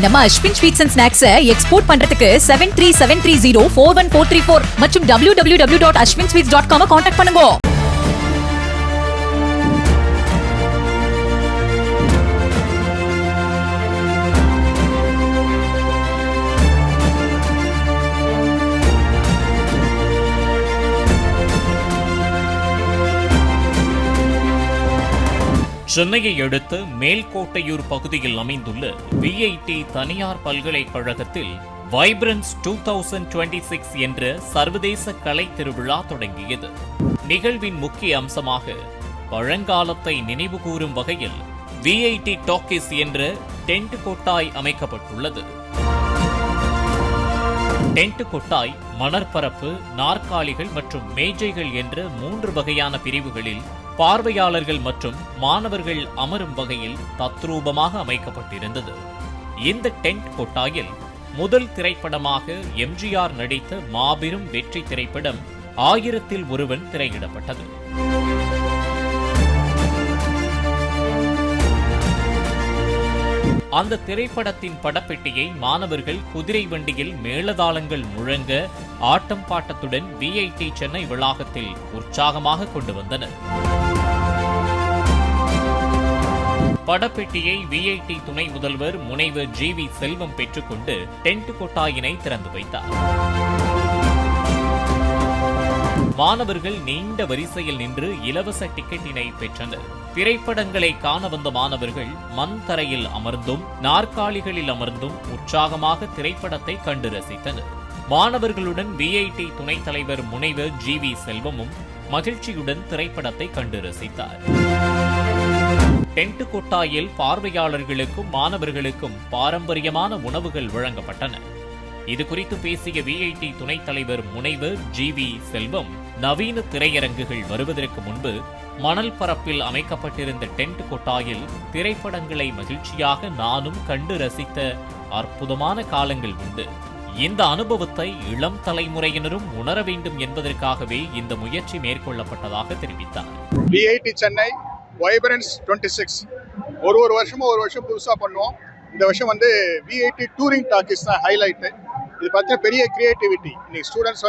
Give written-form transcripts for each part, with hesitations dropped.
நம்ம Ashwin sweets and snacks export பண்றதுக்கு 7373041434 மற்றும் www.ashwinsweets.com கான்டாக்ட் பண்ணுங்க. சென்னையை அடுத்த மேல்கோட்டையூர் பகுதியில் அமைந்துள்ள விஐடி தனியார் பல்கலைக்கழகத்தில் வைப்ரன்ஸ் 2026 என்ற சர்வதேச கலை திருவிழா தொடங்கியது. நிகழ்வின் முக்கிய அம்சமாக பழங்காலத்தை நினைவுகூரும் வகையில் விஐடி டாக்கீஸ் என்ற டென்ட் கொட்டாய் அமைக்கப்பட்டுள்ளது. டென்ட் கொட்டாய் மணற்பரப்பு, நாற்காலிகள் மற்றும் மேஜைகள் என்ற 3 வகையான பிரிவுகளில் பார்வையாளர்கள் மற்றும் மாணவர்கள் அமரும் வகையில் தத்ரூபமாக அமைக்கப்பட்டிருந்தது. இந்த டென்ட் கொட்டாயில் முதல் திரைப்படமாக எம்ஜிஆர் நடித்த மாபெரும் வெற்றி திரைப்படம் 1000ல் ஒருவன் திரையிடப்பட்டது. அந்த திரைப்படத்தின் படப்பெட்டியை மாணவர்கள் குதிரை வண்டியில் மேளதாளங்கள் முழங்க ஆட்டம் பாட்டத்துடன் விஐடி சென்னை வளாகத்தில் உற்சாகமாக கொண்டு வந்தனர். படப்பெட்டியை விஐடி துணை முதல்வர் முனைவர் ஜி.வி. செல்வம் பெற்றுக்கொண்டு டென்ட் கொட்டாயினை திறந்து வைத்தார். மாணவர்கள் நீண்ட வரிசையில் நின்று இலவச டிக்கெட்டினை பெற்றனர். திரைப்படங்களை காண வந்த மாணவர்கள் மண் தரையில் அமர்ந்தும் நாற்காலிகளில் அமர்ந்தும் உற்சாகமாக திரைப்படத்தை கண்டு ரசித்தனர். மாணவர்களுடன் விஐடி துணைத் தலைவர் முனைவர் ஜி.வி. செல்வமும் மகிழ்ச்சியுடன் திரைப்படத்தை கண்டு ரசித்தார். டென்ட் கொட்டாயில் பார்வையாளர்களுக்கும் மாணவர்களுக்கும் பாரம்பரியமான உணவுகள் வழங்கப்பட்டன. இதுகுறித்து பேசிய விஐடி துணைத் தலைவர் முனைவர் ஜி.வி. செல்வம், நவீன திரையரங்குகள் வருவதற்கு முன்பு மணல் பரப்பில் அமைக்கப்பட்டிருந்த டென்ட் கொட்டாயில் திரைப்படங்களை மகிழ்ச்சியாக நானும் கண்டு ரசித்த அற்புதமான காலங்கள் உண்டு. இந்த அனுபவத்தை இளம் தலைமுறையினரும் உணர வேண்டும் என்பதற்காகவே இந்த முயற்சி மேற்கொள்ளப்பட்டதாக தெரிவித்தார். விஐடி சென்னை வைப்ரன்ஸ் 26 ஒரு வருஷம் புதுசாக பண்ணுவோம். இந்த வருஷம் விஐடி டூரிங் டாக்கீஸ் தான் ஹைலைட்டு. இது பார்த்தீங்கன்னா பெரிய கிரியேட்டிவிட்டி. இன்னைக்கு ஸ்டூடெண்ட்ஸ்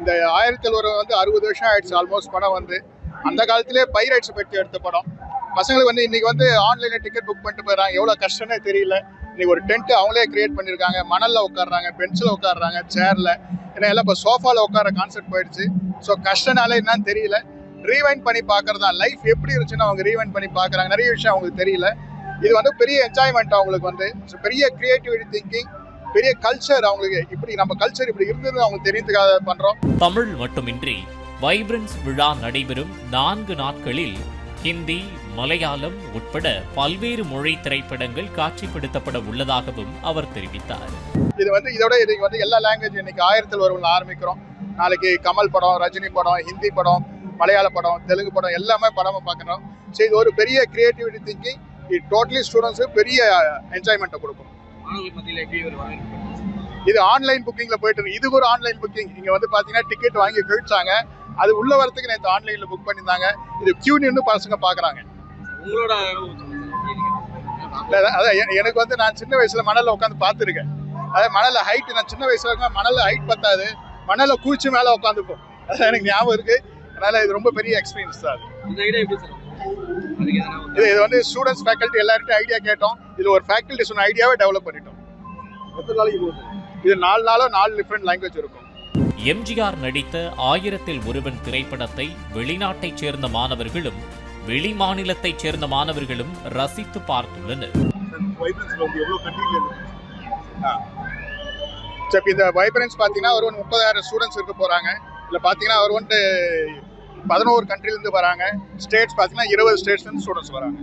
இந்த 1000ல் ஒரு 60 வருஷம் ஆயிடுச்சு ஆல்மோஸ்ட். படம் அந்த காலத்திலே பைரைட்ஸ் பற்றி எடுத்த படம். பசங்களுக்கு இன்னைக்கு ஆன்லைனில் டிக்கெட் புக் பண்ணிட்டு போயிடறாங்க. எவ்வளோ கஷ்டம்னே தெரியல. இன்னைக்கு ஒரு டென்ட் அவங்களே கிரியேட் பண்ணியிருக்காங்க. மணலில் உட்காடுறாங்க, பென்சில் உட்காடுறாங்க, சேரில். ஏன்னா எல்லாம் இப்போ சோஃபாவில் உட்கார கான்செப்ட் போயிடுச்சு. ஸோ கஷ்டனால என்னன்னு தெரியல. ரீவைண்ட் பண்ணி பார்க்கறது தான். லைஃப் எப்படி இருந்துச்சுன்னு அவங்க ரீவைண்ட் பண்ணி பார்க்குறாங்க. நிறைய விஷயம் அவங்களுக்கு தெரியல. இது பெரிய என்ஜாய்மெண்ட் அவங்களுக்கு. பெரிய கிரியேட்டிவிட்டி திங்கிங், பெரிய கல்ச்சர் அவங்களுக்கு. இப்படி நம்ம கல்ச்சர் இப்படி இருந்தது அவங்களுக்கு தெரியுதுக்காக பண்றோம். தமிழ் மட்டுமின்றி வைப்ரன்ஸ் விழா நடைபெறும் 4 நாட்களில் ஹிந்தி, மலையாளம் உட்பட பல்வேறு மொழி திரைப்படங்கள் காட்சிப்படுத்தப்பட உள்ளதாகவும் அவர் தெரிவித்தார். இதோட எல்லா லாங்குவேஜ் இன்னைக்கு 1000ல் ஒருவன் ஆரம்பிக்கிறோம். நாளைக்கு கமல் படம், ரஜினி படம், ஹிந்தி படம், மலையாள படம், தெலுங்கு படம் எல்லாமே படமா பார்க்கணும். சரி, இது ஒரு பெரிய கிரியேட்டிவிட்டி திங்கிங். இது டோட்டலி ஸ்டூடெண்ட்ஸு பெரிய என்ஜாய்மெண்ட்டை கொடுக்கும். இது ஆன்லைன் புக்கிங்ல போயிட்டு இருக்கு. இது ஒரு ஆன்லைன் புக்கிங். இங்க பாத்தீங்கன்னா டிக்கெட் வாங்கி கழிச்சாங்க. அது உள்ள வரதுக்கு நேற்று ஆன்லைன்ல புக் பண்ணியிருந்தாங்க. இது கியூ நின்று பசங்க பாக்குறாங்க. உங்களோட எனக்கு நான் சின்ன வயசுல மணல்ல உட்காந்து பார்த்துருக்கேன். அதாவது மணல்ல ஹைட், நான் சின்ன வயசுல இருக்க மணல்ல ஹைட் பத்தாது, மணல்ல குளிச்சு மேல உட்காந்துப்போம். அதான் எனக்கு ஞாபகம் இருக்கு. அதனால இது ரொம்ப பெரிய எக்ஸ்பீரியன்ஸ் தான். இது ஸ்டூடெண்ட்ஸ், ஃபேக்கல்டி எல்லார்ட்டும் ஐடியா கேட்டோம். இது ஒரு ஃபேக்கல்டி சொன்ன ஐடியாவே டெவலப் பண்ணிட்டோம். இது 4 நாளோ 4 டிஃபரெண்ட் லாங்குவேஜ் இருக்கும். எம்ஜிஆர் நடித்த 1000ல் ஒருவன் திரைப்படத்தை வெளிநாட்டைச் சேர்ந்த மாணவர்களும் வெளி மாநிலத்தைச் சேர்ந்த மாணவர்களும் ரசித்து பார்த்துள்ளனர். இந்த வைப்ரன்ஸ் பாத்தீங்கன்னா ஒரு 30,000 ஸ்டூடெண்ட்ஸ் இருக்க போறாங்க. இல்ல பாத்தீங்கன்னா அவர் 11 கண்ட்ரில இருந்து வராங்க. ஸ்டேட்ஸ் பாத்தீங்கன்னா 20 ஸ்டேட்ஸ்ல இருந்து ஸ்டூடெண்ட்ஸ் வராங்க.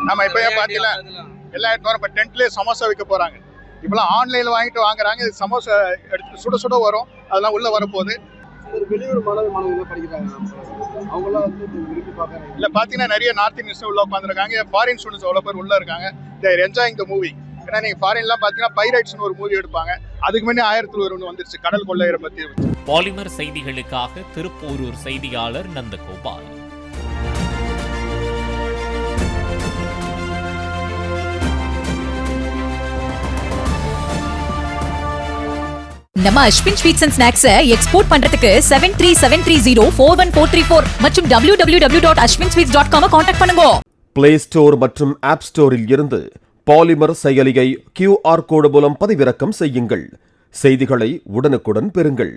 நம்ம இப்ப பாத்தீங்கன்னா எல்லா இடத்துல இப்ப டென்ட்லயே சமோசா விற்க போறாங்க. இப்பெல்லாம் ஆன்லைன்ல வாங்குறாங்க. இது சமோசா எடுத்து சுட சுட வரும். அதெல்லாம் உள்ள வரப்போகுது. வெளியூர் மாணவர்கள் படிக்கிறாங்க. இல்ல பாத்தீங்கன்னா நிறைய நார்த் இந்தியன்ஸ் உள்ள உட்காந்துருக்காங்க. ஃபாரின் ஸ்டூடெண்ட்ஸ் அவ்வளவு பேர் உள்ள இருக்காங்க. They are enjoying the movie. ஏன்னா நீங்க ஃபாரின்லாம் பாத்தீங்கன்னா பைரைட்ஸ்னு ஒரு மூவி எடுப்பாங்க. அதுக்கு முன்னாடி 1000ல் ஒருவன் வந்துருச்சு, கடல் கொள்ளையரை பத்தி. பாலிமர் செய்திகளுக்காக திருப்போரூர் செய்தியாளர் நந்தகோபால். நம்ம Ashwin sweets and snacks export பண்றதுக்கு 7373041434 மற்றும் www.ashwinsweets.com கான்டாக்ட் பண்ணுங்க. பிளே ஸ்டோர் மற்றும் ஆப் ஸ்டோரில் இருந்து பாலிமர் செயலியை QR கோடு மூலம் பதிவிறக்கம் செய்யுங்கள். செய்திகளை உடனுக்குடன் பெறுங்கள்.